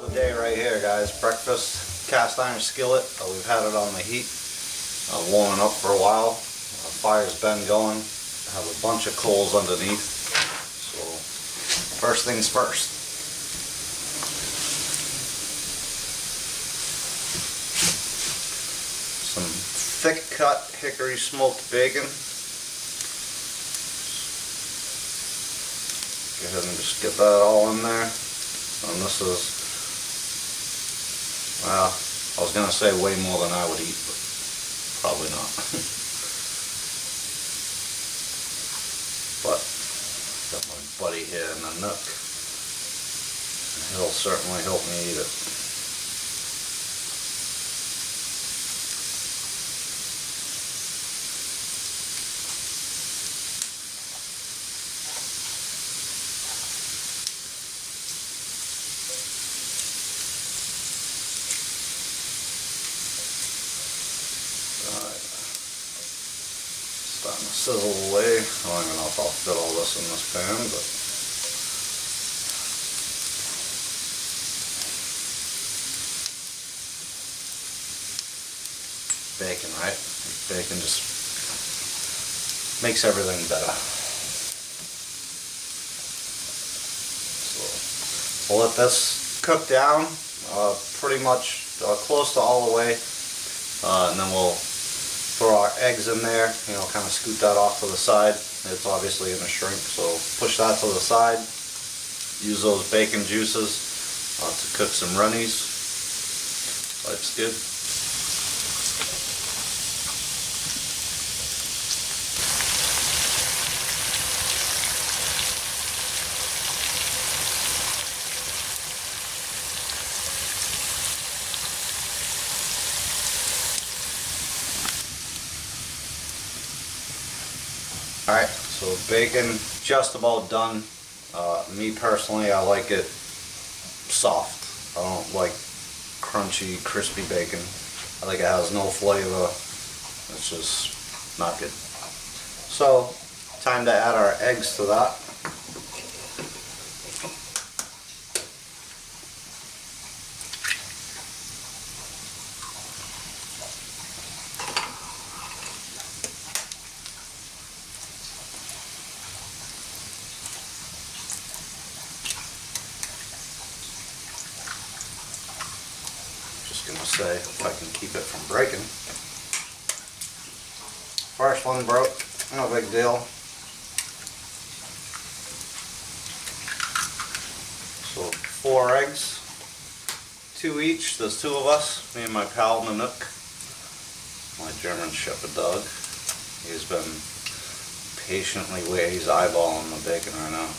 the day right here, guys. Breakfast, cast iron skillet. We've had it on the heat, warming up for a while. Fire's been going. Have a bunch of coals underneath. So first things first. Some thick cut hickory smoked bacon. Go ahead and just get that all in there. And this is, well, I was going to say way more than I would eat, but probably not. But got my buddy here in the nook, and he'll certainly help me eat it. Starting to sizzle away. I don't even know if I'll fit all this in this pan, but bacon, right? Bacon just makes everything better. So we'll let this cook down pretty much close to all the way, and then we'll throw our eggs in there, you know, kind of scoot that off to the side. It's obviously going to shrink, so push that to the side. Use those bacon juices to cook some runnies. Life's good. Alright, so bacon just about done. Me personally, I like it soft. I don't like crunchy, crispy bacon. I think it has no flavor. It's just not good. So, time to add our eggs to that. Gonna say if I can keep it from breaking. First one broke, no big deal. So 4 eggs, 2 each. There's 2 of us, me and my pal in the nook, my German Shepherd dog. He's been patiently where he's eyeballing the bacon right now.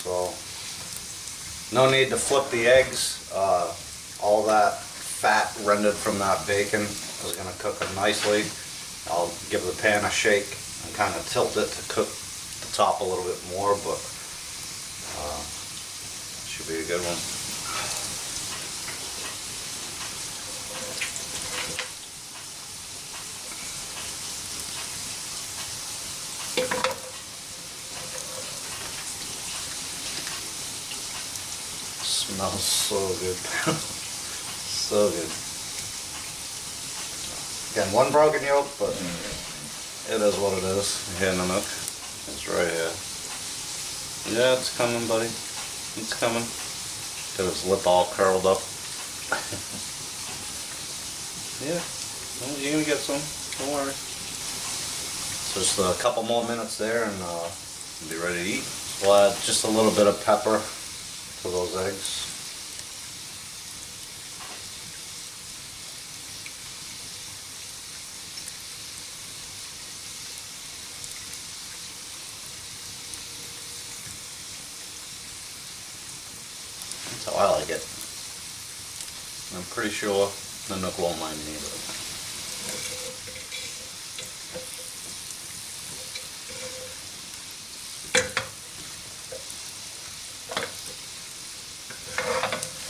So, no need to flip the eggs. All that fat rendered from that bacon is going to cook them nicely. I'll give the pan a shake and kind of tilt it to cook the top a little bit more, but should be a good one. Smells so good. So good. Again, one broken yolk, but it is what it is. Here in the nook. It's right here. Yeah, it's coming, buddy. It's coming. Got his lip all curled up. Yeah, well, you're gonna get some. Don't worry. So just a couple more minutes there, and we'll be ready to eat. We'll add just a little bit of pepper to those eggs. That's how I like it. I'm pretty sure the nook won't mind me either.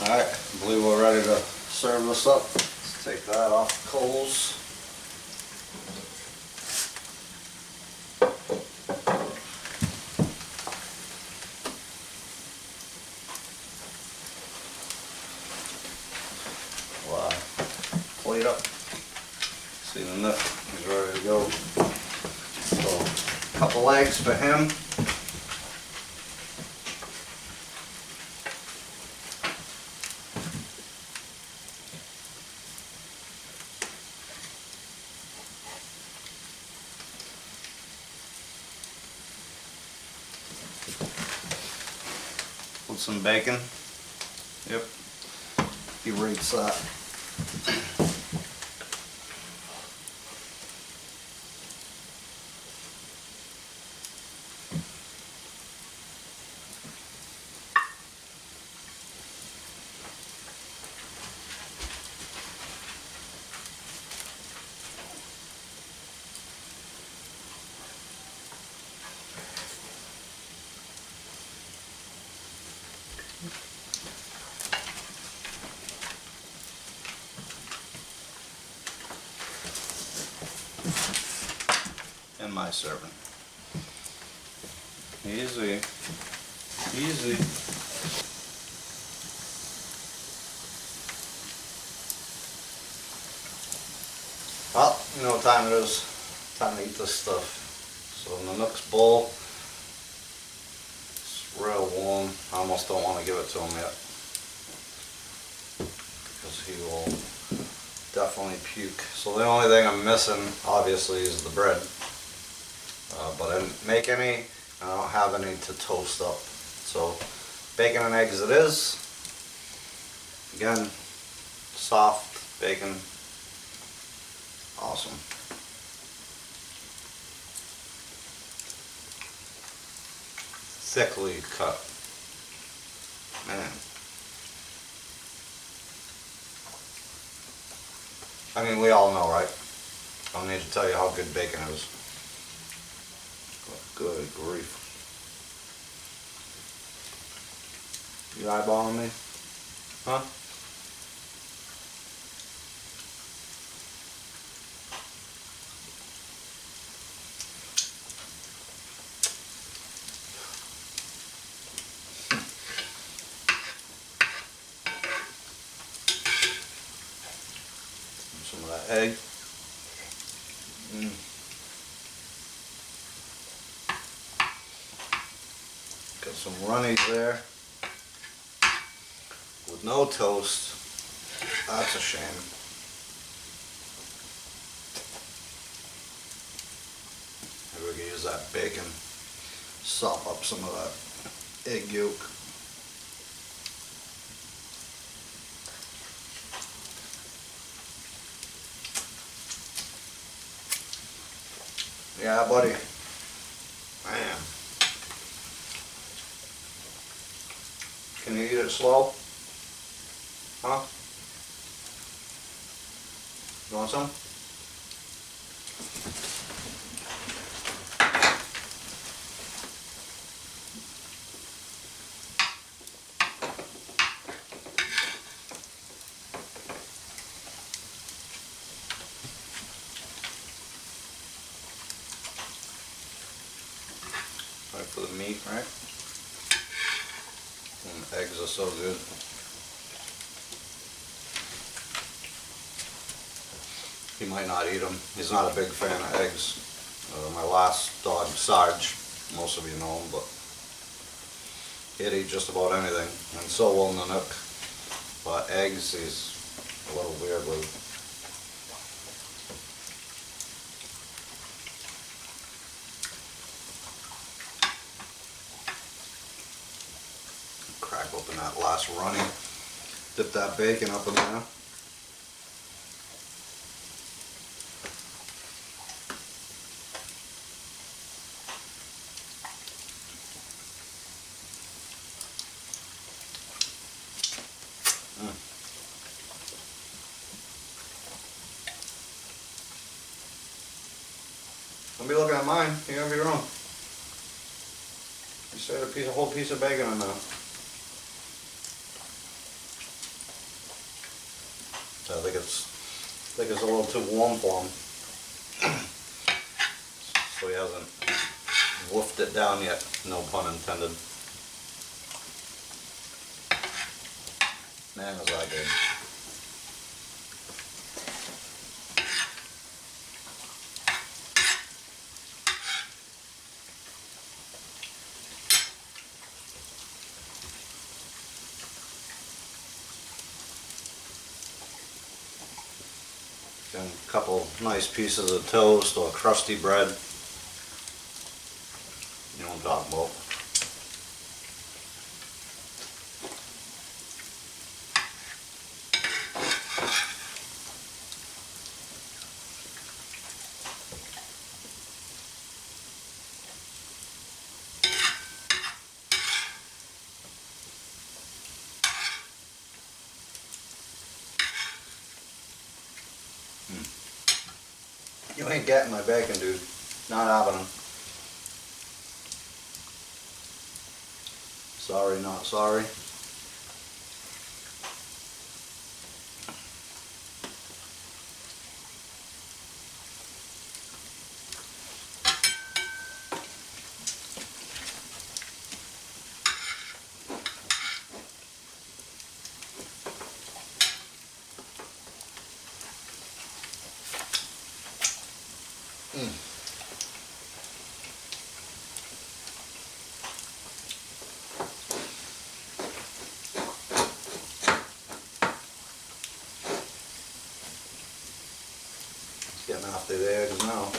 Alright, I believe we're ready to serve this up. Let's take that off the coals. See the nook, he's ready to go. So, a couple eggs for him. With some bacon. Yep. He rates that. And my serving. Easy. Easy. Well, you know what time it is. Time to eat this stuff. So in the Nook's bowl, it's real warm. I almost don't want to give it to him yet, because he will definitely puke. So the only thing I'm missing, obviously, is the bread. But I didn't make any, and I don't have any to toast up. So bacon and eggs it is. Again, soft bacon. Awesome. Thickly cut. Man. I mean, we all know, right? I don't need to tell you how good bacon is. Good grief. You eyeballing me? Huh? Some of that egg. Got some runnies there with no toast. That's a shame. Maybe we can use that bacon, sop up some of that egg yolk. Yeah, buddy. Man. Can you eat it slow? Huh? You want some? Right for the meat, right? And the eggs are so good. He might not eat them. He's not a big fan of eggs. My last dog, Sarge, most of you know him, but he'd eat just about anything, and so will Nanook. But eggs, he's a little weird with. Crack open that last runny. Dip that bacon up in there. Don't be looking at mine. You have your own. You said a whole piece of bacon in there. I think it's a little too warm for him. So he hasn't woofed it down yet. No pun intended. Man, is that good. a couple nice pieces of toast or crusty bread. You know what I'm talking about. You ain't getting my bacon, dude. Not happening. Sorry, not sorry. Getting after the eggs now.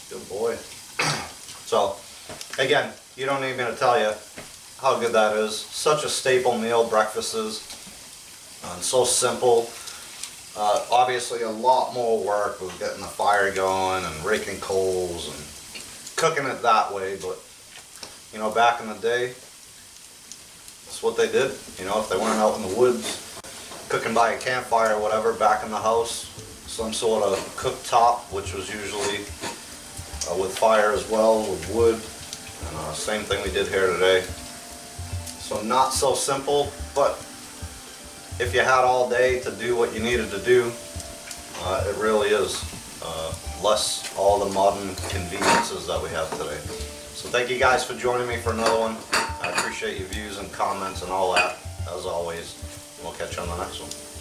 Good boy. So, again, you don't need me to tell you how good that is. Such a staple meal, breakfast is. And so simple. Obviously a lot more work with getting the fire going and raking coals and cooking it that way, but you know, back in the day, that's what they did. You know, if they weren't out in the woods cooking by a campfire or whatever, back in the house, some sort of cooktop, which was usually with fire as well, with wood, and same thing we did here today. So not so simple, but if you had all day to do what you needed to do, it really is less all the modern conveniences that we have today. So thank you guys for joining me for another one. I appreciate your views and comments and all that, as always. We'll catch you on the next one.